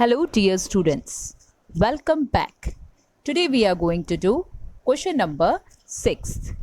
Hello dear students, welcome back. Today we are going to do question number 6.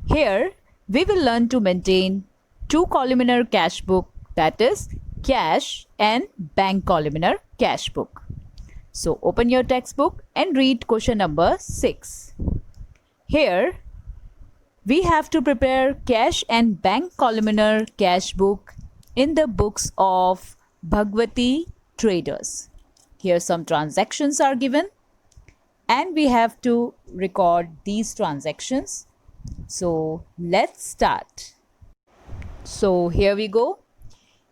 Here we will learn to maintain two columnar cash book, that is cash and bank columnar cash book. So open your textbook and read question number 6. Here we have to prepare cash and bank columnar cash book in the books of Bhagwati Traders. Here some transactions are given and we have to record these transactions. So let's start. So here we go.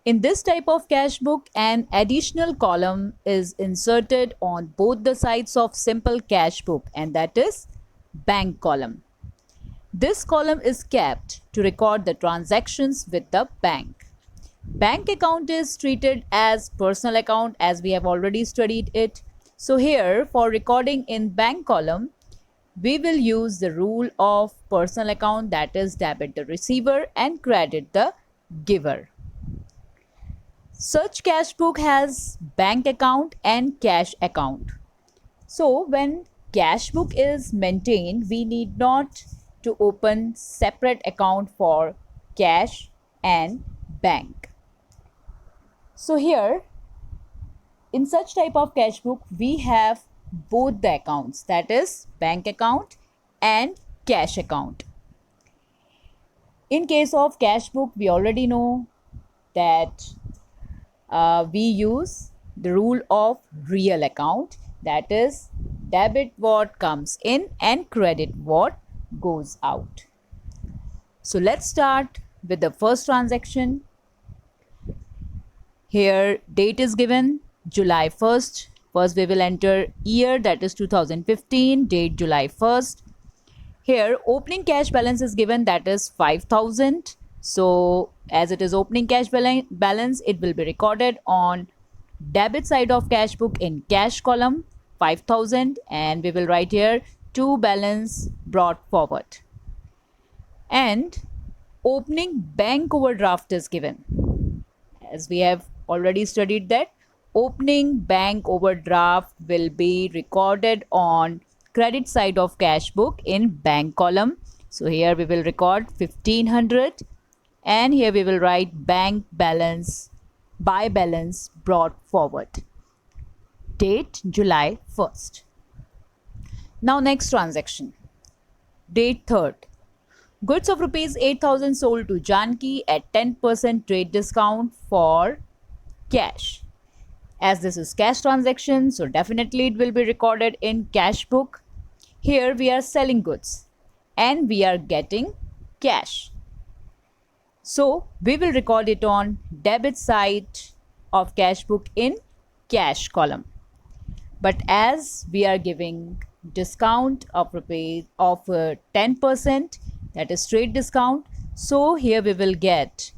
In this type of cash book, an additional column is inserted on both the sides of simple cash book, and that is bank column. This column is kept to record the transactions with the bank. Bank account is treated as personal account as we have already studied it. So here for recording in bank column, we will use the rule of personal account, that is debit the receiver and credit the giver. Such cash book has bank account and cash account. So when cash book is maintained, we need not to open separate account for cash and bank. So here in such type of cash book we have both the accounts, that is bank account and cash account. In case of cash book, we already know that we use the rule of real account, that is debit what comes in and credit what goes out. So let's start with the first transaction. Here date is given July 1st. First we will enter year, that is 2015, date July 1st. Here opening cash balance is given, that is 5,000. So as it is opening cash balance, it will be recorded on debit side of cash book in cash column 5,000, and we will write here to balance brought forward. And opening bank overdraft is given. As we have already studied that opening bank overdraft will be recorded on credit side of cash book in bank column. So here we will record 1,500 and here we will write bank balance by balance brought forward. Date July 1st. Now next transaction. Date 3rd. Goods of rupees 8,000 sold to Janki at 10% trade discount for cash. As this is cash transaction, so definitely it will be recorded in cash book. Here we are selling goods and we are getting cash. So we will record it on debit side of cash book in cash column. But as we are giving discount of rupees of 10%, that is trade discount, so here we will get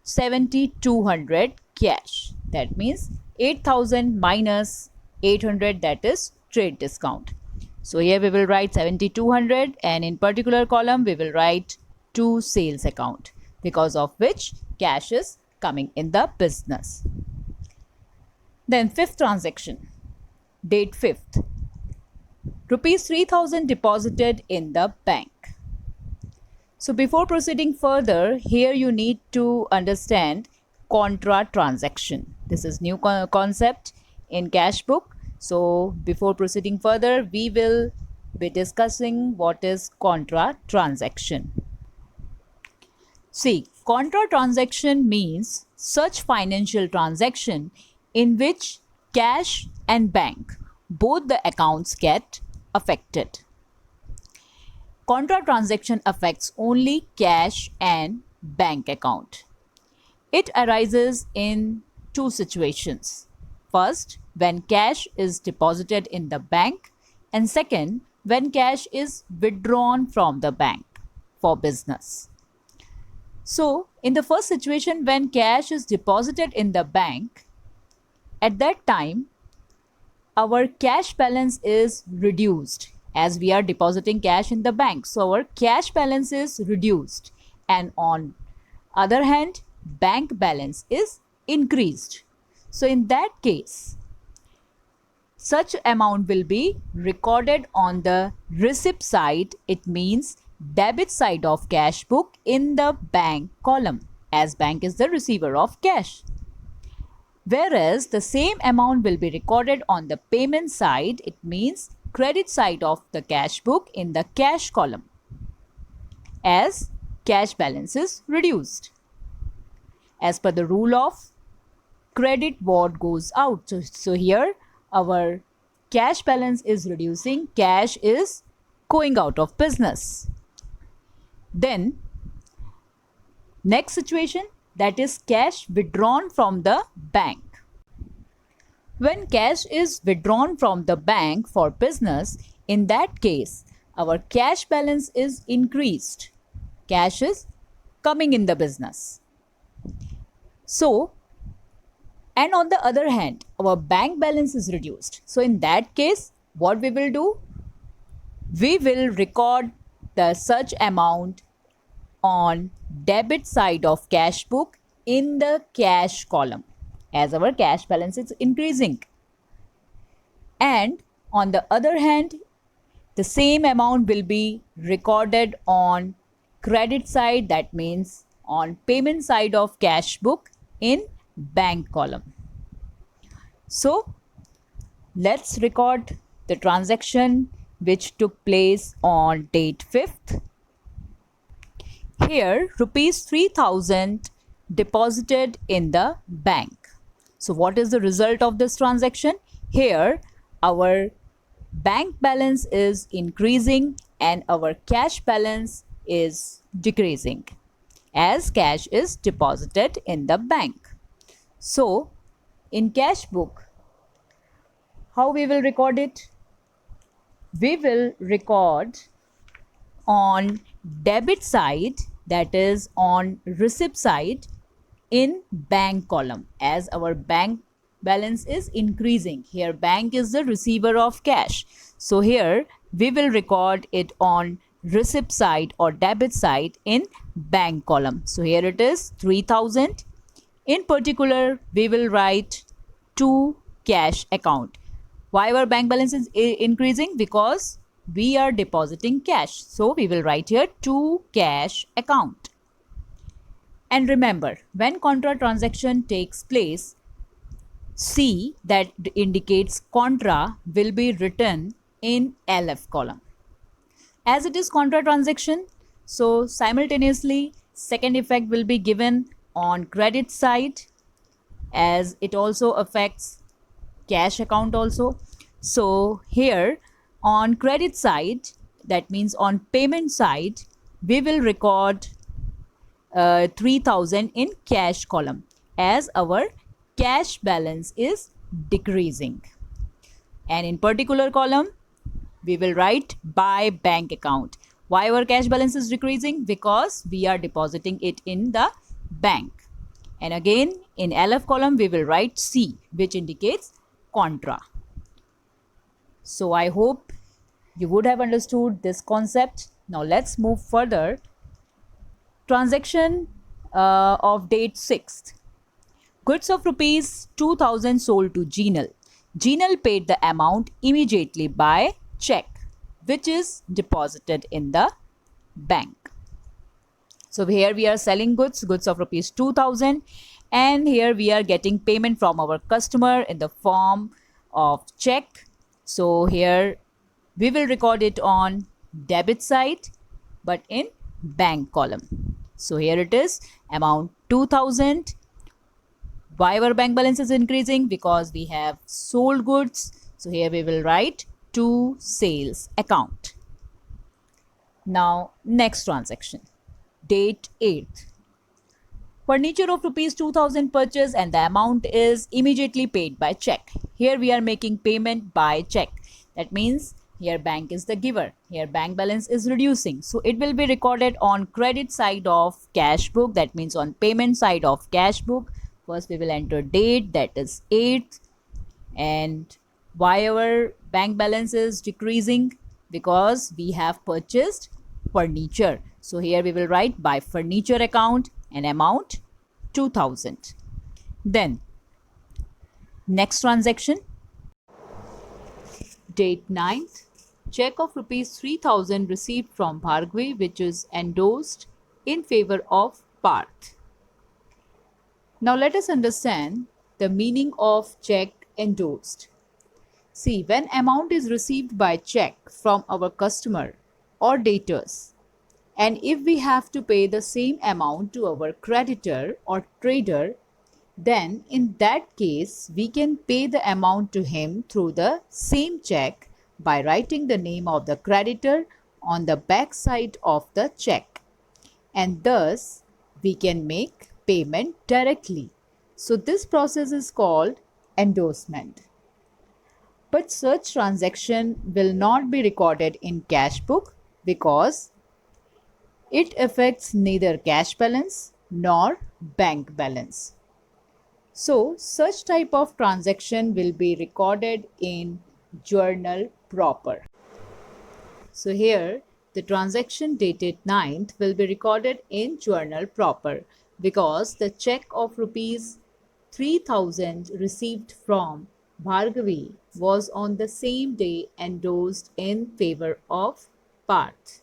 7,200 cash. That means 8,000 minus 800, that is trade discount. So here we will write 7,200 and in particular column we will write to sales account, because of which cash is coming in the business. Then fifth transaction. Date 5th. Rupees 3,000 deposited in the bank. So before proceeding further, here you need to understand contra transaction. This is new concept in cash book. So before proceeding further, we will be discussing what is contra transaction. See, contra transaction means such financial transaction in which cash and bank, both the accounts get affected. Contra transaction affects only cash and bank account. It arises in two situations. First, when cash is deposited in the bank, and second, when cash is withdrawn from the bank for business. So, in the first situation, when cash is deposited in the bank, at that time, our cash balance is reduced as we are depositing cash in the bank. So, our cash balance is reduced, and on other hand, bank balance is increased. So in that case, such amount will be recorded on the receipt side. It means debit side of cash book in the bank column, as bank is the receiver of cash. Whereas the same amount will be recorded on the payment side. It means credit side of the cash book in the cash column, as cash balance is reduced. As per the rule of credit what goes out. So here our cash balance is reducing, cash is going out of business. Then next situation, that is cash withdrawn from the bank. When cash is withdrawn from the bank for business, in that case our cash balance is increased. Cash is coming in the business. So, and on the other hand, our bank balance is reduced. So in that case, what we will do? We will record the such amount on debit side of cash book in the cash column, as our cash balance is increasing. And on the other hand, the same amount will be recorded on credit side, that means on payment side of cash book in bank column. So let's record the transaction which took place on date 5th. Here rupees 3000 deposited in the bank. So what is the result of this transaction? Here our bank balance is increasing and our cash balance is decreasing, as cash is deposited in the bank. So in cash book, how we will record it? We will record on debit side, that is on receipt side in bank column, as our bank balance is increasing. Here bank is the receiver of cash. So here we will record it on receipt side or debit side in bank column. So here it is 3000. In particular, we will write to cash account. Why our bank balance is increasing? Because we are depositing cash. So we will write here to cash account. And remember, when contra transaction takes place, C that indicates contra will be written in LF column. As it is contra transaction, so simultaneously second effect will be given on credit side, as it also affects cash account also. So here on credit side, that means on payment side, we will record 3000 in cash column, as our cash balance is decreasing. And in particular column, we will write by bank account. Why our cash balance is decreasing? Because we are depositing it in the bank. And again in LF column we will write C, which indicates contra. So I hope you would have understood this concept. Now let's move further. Transaction of date 6th. Goods of rupees 2000 sold to Jinal. Jinal paid the amount immediately by check, which is deposited in the bank. So here we are selling goods of rupees 2000, and here we are getting payment from our customer in the form of check. So here we will record it on debit side but in bank column. So here it is amount 2000. Why our bank balance is increasing? Because we have sold goods. So here we will write to sales account. Now next transaction, date 8th. Furniture of rupees 2000 purchase and the amount is immediately paid by check. Here we are making payment by check. That means here bank is the giver. Here bank balance is reducing. So it will be recorded on credit side of cash book. That means on payment side of cash book. First we will enter date, that is 8th. And why our bank balance is decreasing? Because we have purchased furniture. So here we will write by furniture account and amount 2000. Then next transaction, Date 9th. Check of rupees 3000 received from Bhargavi, which is endorsed in favor of Parth. Now let us understand the meaning of check endorsed. See, when amount is received by check from our customer or debtors, and if we have to pay the same amount to our creditor or trader, then in that case we can pay the amount to him through the same check by writing the name of the creditor on the back side of the check, and thus we can make payment directly. So this process is called endorsement. But such transaction will not be recorded in cash book because it affects neither cash balance nor bank balance. So such type of transaction will be recorded in journal proper. So here the transaction dated 9th will be recorded in journal proper because the check of rupees 3000 received from Bhargavi was on the same day endorsed in favor of Parth.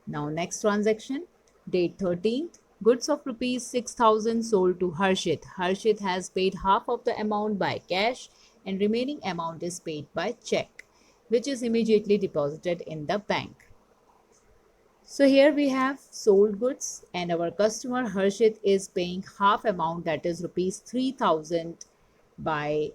Now next transaction, date 13th, goods of rupees 6000 sold to Harshit. Harshit has paid half of the amount by cash and remaining amount is paid by check, which is immediately deposited in the bank. So here we have sold goods and our customer Harshit is paying half amount, that is rupees 3000 by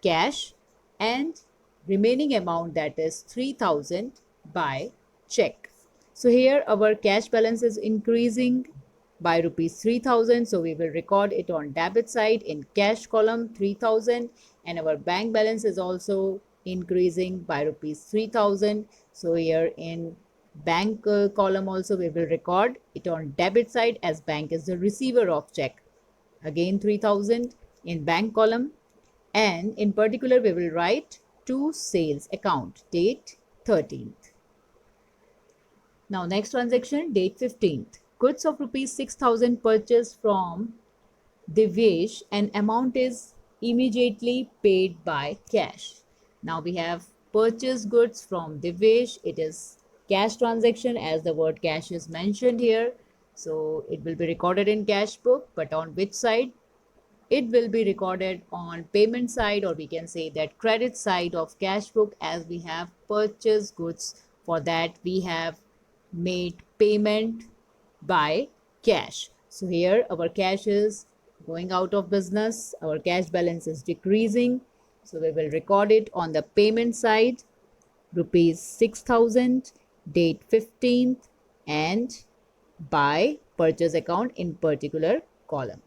cash and remaining amount, that is 3000 by check. So here our cash balance is increasing by rupees 3000, so we will record it on debit side in cash column 3000, and our bank balance is also increasing by rupees 3000. So here in bank column also we will record it on debit side as bank is the receiver of check, again 3000 in bank column, and in particular we will write to sales account, date 13th. Now next transaction, date 15th, goods of rupees 6000 purchased from Divyesh and amount is immediately paid by cash. Now we have purchased goods from Divyesh. It is cash transaction as the word cash is mentioned here. So it will be recorded in cash book, but on which side? It will be recorded on payment side, or we can say that credit side of cash book, as we have purchased goods. For that we have made payment by cash. So here our cash is going out of business, our cash balance is decreasing, so we will record it on the payment side, rupees 6000, date 15th, and by purchase account in particular column.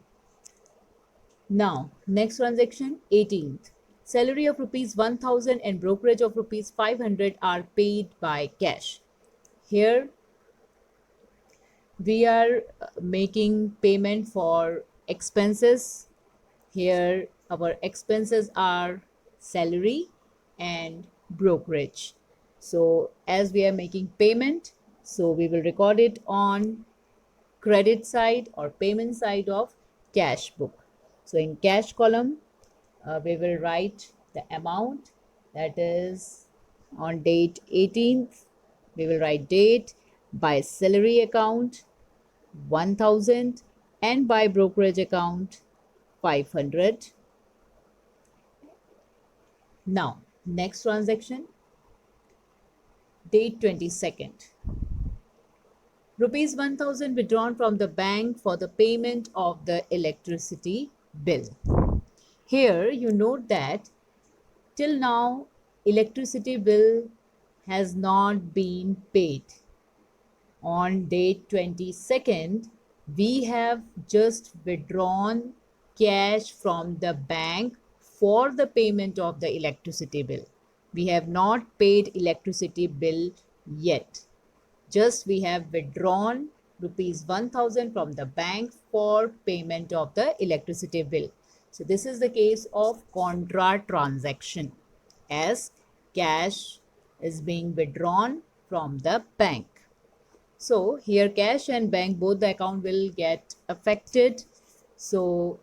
Now next transaction, 18th, salary of rupees 1000 and brokerage of rupees 500 are paid by cash. Here we are making payment for expenses. Here our expenses are salary and brokerage. So as we are making payment, so we will record it on credit side or payment side of cash book. So in cash column we will write the amount, that is on date 18th we will write date, by salary account 1000, and by brokerage account 500. Now next transaction, date 22nd, rupees 1000 withdrawn from the bank for the payment of the electricity bill. Here you note that till now electricity bill has not been paid. On date 22nd, we have just withdrawn cash from the bank for the payment of the electricity bill. We have not paid electricity bill yet. Just we have withdrawn rupees 1000 from the bank for payment of the electricity bill. So this is the case of contra transaction, as cash is being withdrawn from the bank. So here cash and bank, both the account will get affected. So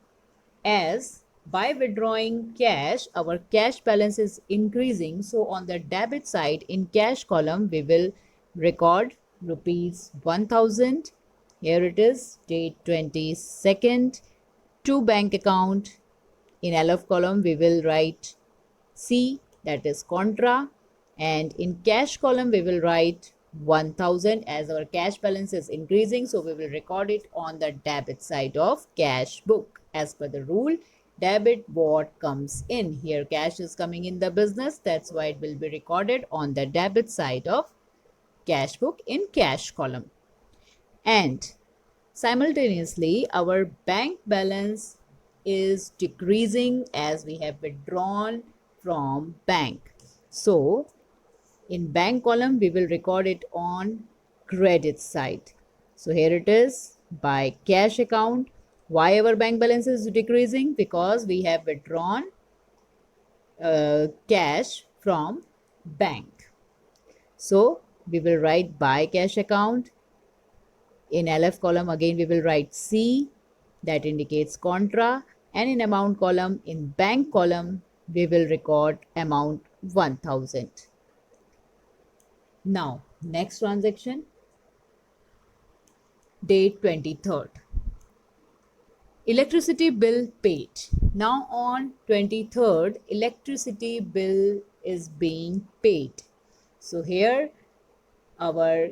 as By withdrawing cash, our cash balance is increasing. So on the debit side, in cash column, we will record rupees 1000. Here it is, date 22nd, to bank account. In LF column, we will write C, that is contra, and in cash column we will write 1000 as our cash balance is increasing, so we will record it on the debit side of cash book. As per the rule, debit what comes in. Here cash is coming in the business, that's why it will be recorded on the debit side of cash book in cash column. And simultaneously, our bank balance is decreasing as we have withdrawn from bank. So, in bank column, we will record it on credit side. So, here it is by cash account. Why our bank balance is decreasing? Because we have withdrawn cash from bank. So, we will write by cash account. In LF column, again, we will write C, that indicates contra, and in amount column, in bank column, we will record amount 1000. Now, next transaction, date 23rd. Electricity bill paid. Now on 23rd, electricity bill is being paid. So here our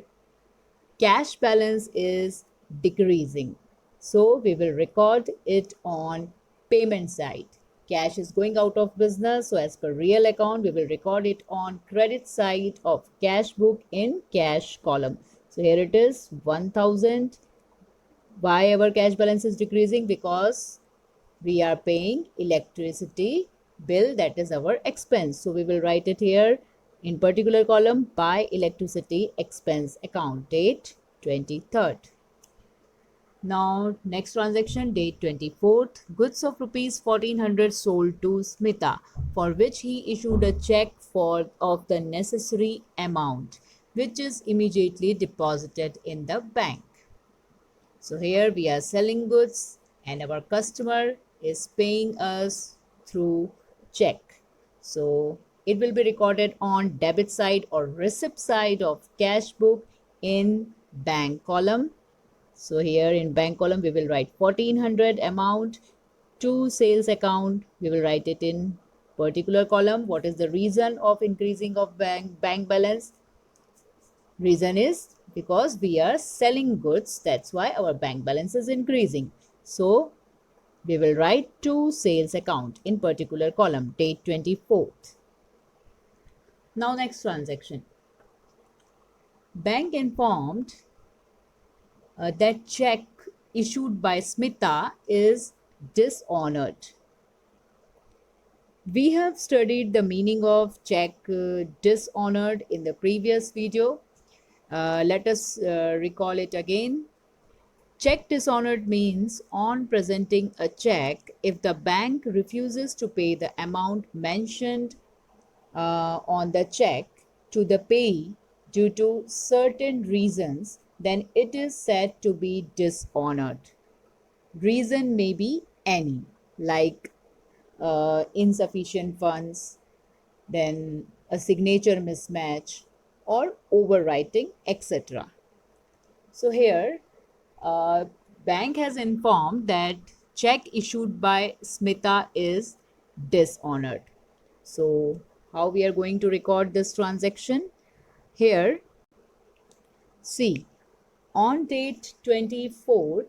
cash balance is decreasing. So we will record it on payment side. Cash is going out of business. So as per real account, we will record it on credit side of cash book in cash column. So here it is 1000. Why our cash balance is decreasing? Because we are paying electricity bill, that is our expense. So we will write it here in particular column by electricity expense account, date 23rd. Now next transaction, date 24th. Goods of rupees 1400 sold to Smita, for which he issued a check of the necessary amount, which is immediately deposited in the bank. So here we are selling goods and our customer is paying us through check. So it will be recorded on debit side or receipt side of cash book in bank column. So here in bank column, we will write 1400 amount to sales account. We will write it in particular column. What is the reason of increasing of bank balance? Reason is because we are selling goods. That's why our bank balance is increasing. So we will write to sales account in particular column, date 24th. Now next transaction. Bank informed that check issued by Smita is dishonored. We have studied the meaning of check dishonored in the previous video. Let us recall it again. Check dishonored means on presenting a check, if the bank refuses to pay the amount mentioned on the check to the payee due to certain reasons, then it is said to be dishonored. Reason may be any, like insufficient funds, then a signature mismatch, or overwriting, etc. So here, bank has informed that check issued by Smita is dishonored. So how we are going to record this transaction? Here, see, on date 24th,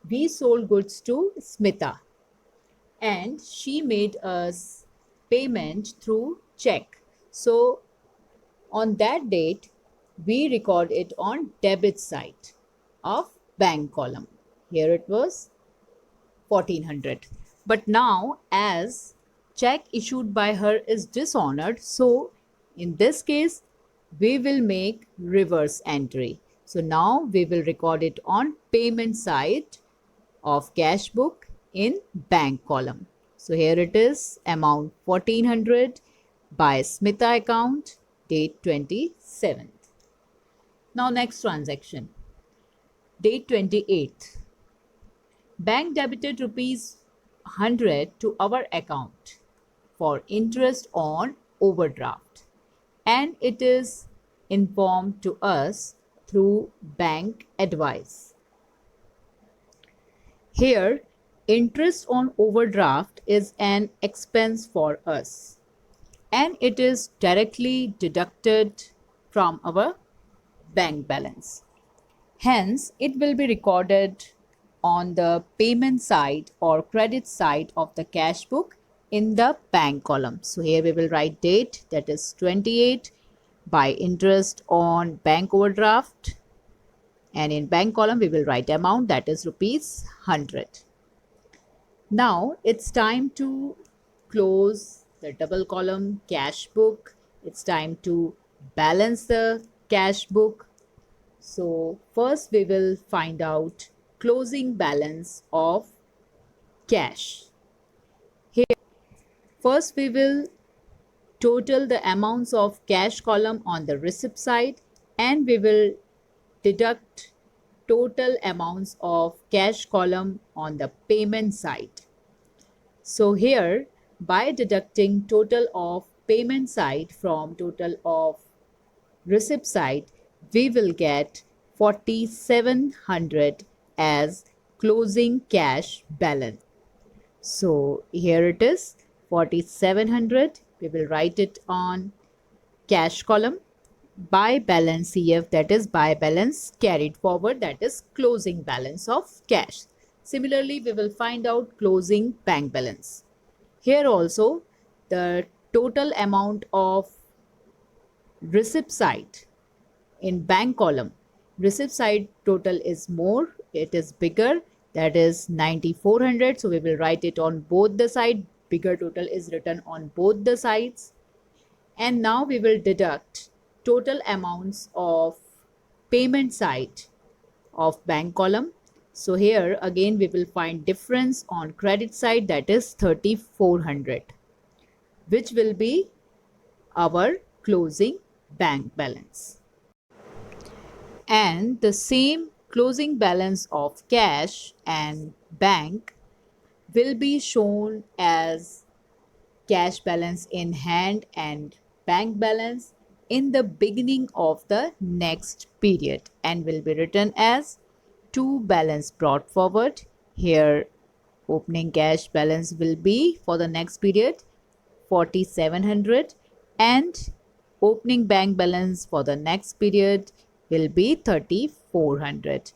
we sold goods to Smita and she made us payment through check. So on that date, we record it on debit side of bank column. Here it was 1400. But now as check issued by her is dishonored, so in this case we will make reverse entry. So now we will record it on payment side of cash book in bank column. So here it is, amount 1400 by Smita account, date 27th. Now next transaction, date 28th. Bank debited rupees 100 to our account for interest on overdraft, and it is informed to us through bank advice. Here, interest on overdraft is an expense for us, and it is directly deducted from our bank balance. Hence, it will be recorded on the payment side or credit side of the cash book in the bank column. So here we will write date, that is 28, by interest on bank overdraft, and in bank column we will write amount, that is rupees 100. Now it's time to close the double column cash book. It's time to balance the cash book. So first we will find out closing balance of cash. Here, first we will total the amounts of cash column on the receipt side, and we will deduct total amounts of cash column on the payment side. So here, by deducting total of payment side from total of receipt side, we will get 4700 as closing cash balance. So here it is 4700. We will write it on cash column by balance CF, that is by balance carried forward, that is closing balance of cash. Similarly, we will find out closing bank balance. Here also the total amount of receipt side in bank column, receipt side total is more, it is bigger, that is 9400. So we will write it on both the side, bigger total is written on both the sides. And now we will deduct total amounts of payment side of bank column. So here again we will find difference on credit side, that is 3400, which will be our closing bank balance. And the same closing balance of cash and bank will be shown as cash balance in hand and bank balance in the beginning of the next period, and will be written as to balance brought forward. Here opening cash balance will be for the next period 4700, and opening bank balance for the next period will be 3400.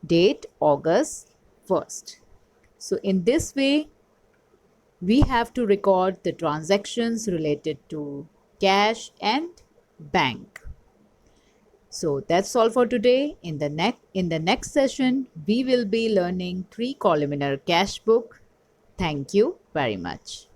Date August 1st. So in this way we have to record the transactions related to cash and bank. So that's all for today. In the next session we will be learning 3 columnar cash book. Thank you very much.